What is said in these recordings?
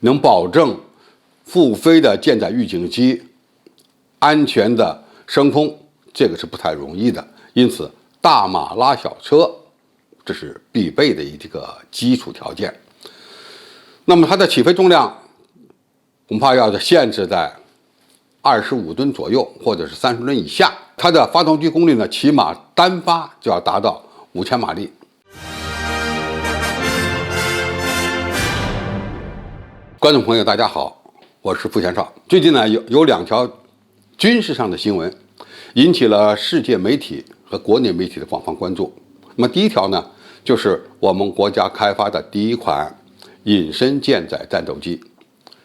能保证复飞的舰载预警机安全的升空，这个是不太容易的。因此，大马拉小车，这是必备的一个基础条件。那么它的起飞重量恐怕要限制在25吨左右，或者是30吨以下。它的发动机功率呢，起码单发就要达到5000马力。观众朋友，大家好，我是傅先少。最近呢，有两条军事上的新闻引起了世界媒体和国内媒体的广泛关注。那么第一条呢，就是我们国家开发的第一款隐身舰载战斗机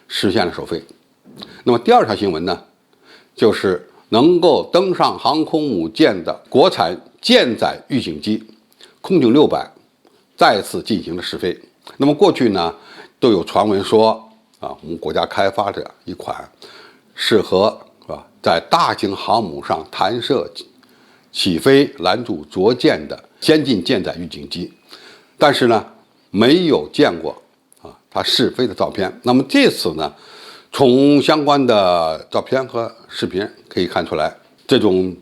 实现了首飞。那么第二条新闻呢，就是能够登上航空母舰的国产舰载预警机空警600再次进行了试飞。那么过去呢，都有传闻说我们国家开发的一款适合在大型航母上弹射起飞拦阻着舰的先进舰载预警机，但是呢，没有见过它试飞的照片。那么这次呢，从相关的照片和视频可以看出来，这种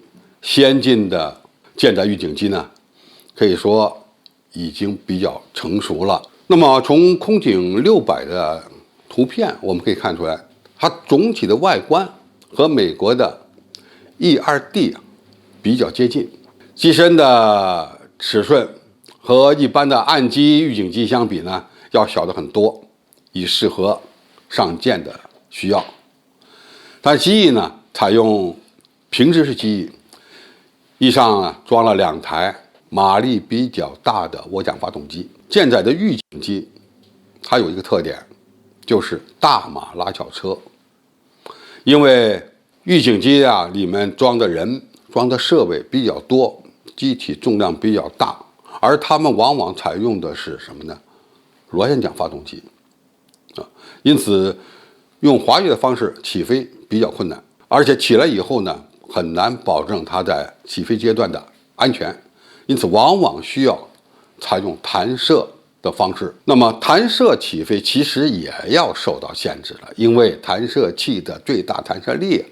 先进的舰载预警机呢，可以说已经比较成熟了。那么从空警600的图片我们可以看出来，它总体的外观和美国的 E-2D 比较接近，机身的尺寸和一般的岸基预警机相比呢，要小得很多，以适合上舰的需要。它机翼呢，采用平直式机翼，翼上装了2台马力比较大的涡桨发动机。舰载的预警机它有一个特点，就是大马拉小车。因为预警机里面装的人、装的设备比较多，机体重量比较大，而他们往往采用的是什么呢？螺旋桨发动机因此用滑跃的方式起飞比较困难，而且起来以后呢，很难保证它在起飞阶段的安全，因此往往需要采用弹射的方式。那么弹射起飞其实也要受到限制了，因为弹射器的最大弹射力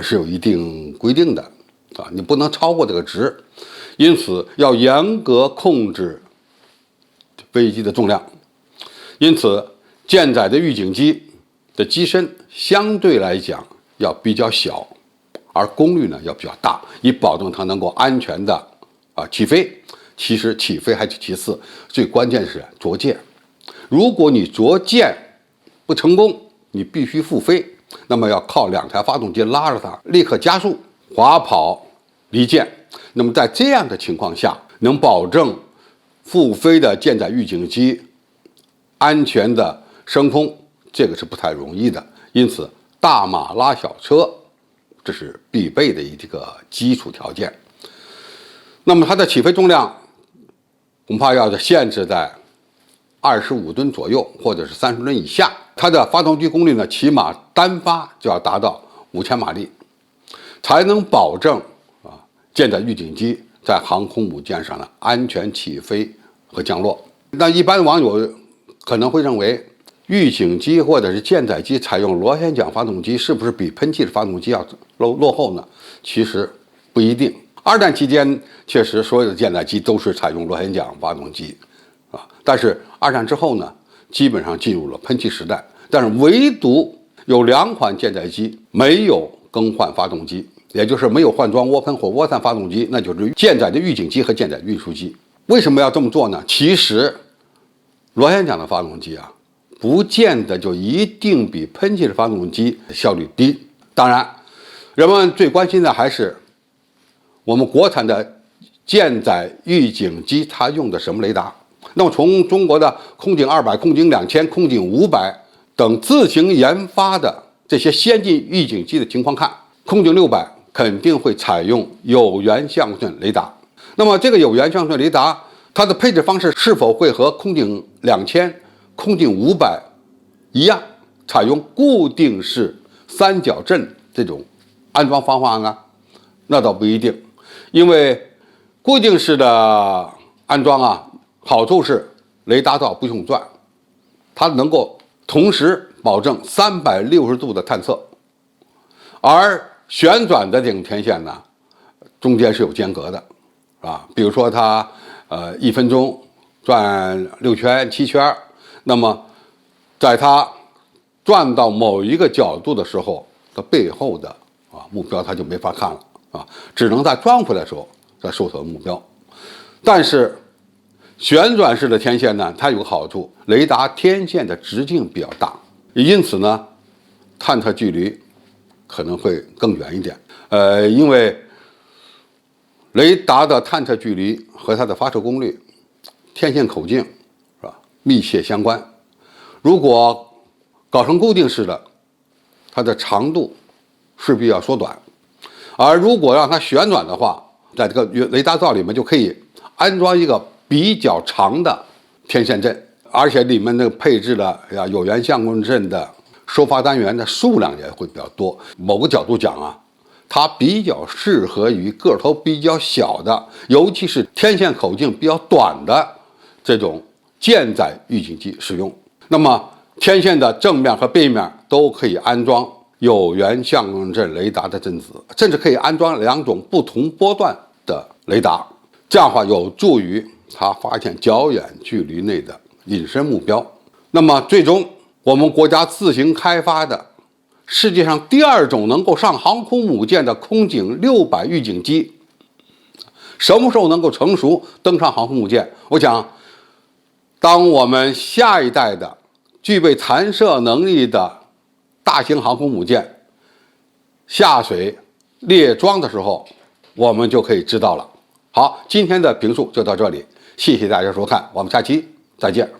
是有一定规定的你不能超过这个值，因此要严格控制飞机的重量。因此舰载的预警机的机身相对来讲要比较小，而功率呢要比较大，以保证它能够安全的起飞。其实起飞还是其次，最关键是着舰。如果你着舰不成功，你必须复飞，那么要靠2台发动机拉着它立刻加速滑跑离舰。那么在这样的情况下，能保证复飞的舰载预警机安全的升空，这个是不太容易的。因此，大马拉小车，这是必备的一个基础条件。那么它的起飞重量恐怕要限制在25吨左右，或者是30吨以下。它的发动机功率呢，起码单发就要达到5000马力，才能保证舰载预警机在航空母舰上安全起飞和降落。那一般网友可能会认为，预警机或者是舰载机采用螺旋桨发动机，是不是比喷气式发动机要落后呢？其实不一定。2战期间，确实所有的舰载机都是采用螺旋桨发动机但是2战之后呢，基本上进入了喷气时代。但是唯独有2款舰载机没有更换发动机，也就是没有换装涡喷或涡扇发动机，那就是舰载的预警机和舰载运输机。为什么要这么做呢？其实螺旋桨的发动机不见得就一定比喷气式发动机效率低。当然，人们最关心的还是我们国产的舰载预警机它用的什么雷达。那么从中国的空警200、空警2000、空警500等自行研发的这些先进预警机的情况看，空警600肯定会采用有源相寸雷达。那么这个有源相寸雷达它的配置方式是否会和空警2000、空警500一样，采用固定式3角阵这种安装方法呢？那倒不一定。因为固定式的安装好处是雷达道不用转，它能够同时保证360度的探测。而旋转的这种天线呢，中间是有间隔的，比如说它1分钟转6圈7圈，那么在它转到某一个角度的时候，它背后的目标它就没法看了只能在转回来的时候再收索目标。但是旋转式的天线呢，它有个好处，雷达天线的直径比较大，因此呢，探测距离可能会更远一点。因为雷达的探测距离和它的发射功率、天线口径密切相关。如果搞成固定式的，它的长度势必要缩短；而如果让它旋转的话，在这个雷达罩里面就可以安装一个比较长的天线阵，而且里面的配置了有源相控阵的收发单元的数量也会比较多。某个角度讲它比较适合于个头比较小的，尤其是天线口径比较短的这种舰载预警机使用。那么天线的正面和背面都可以安装有源相控阵雷达的阵子，甚至可以安装2种不同波段的雷达，这样的话有助于它发现较远距离内的隐身目标。那么最终我们国家自行开发的世界上第2种能够上航空母舰的空警600预警机，什么时候能够成熟登上航空母舰？我想，当我们下一代的具备弹射能力的大型航空母舰下水列装的时候，我们就可以知道了。好，今天的评述就到这里，谢谢大家收看，我们下期再见。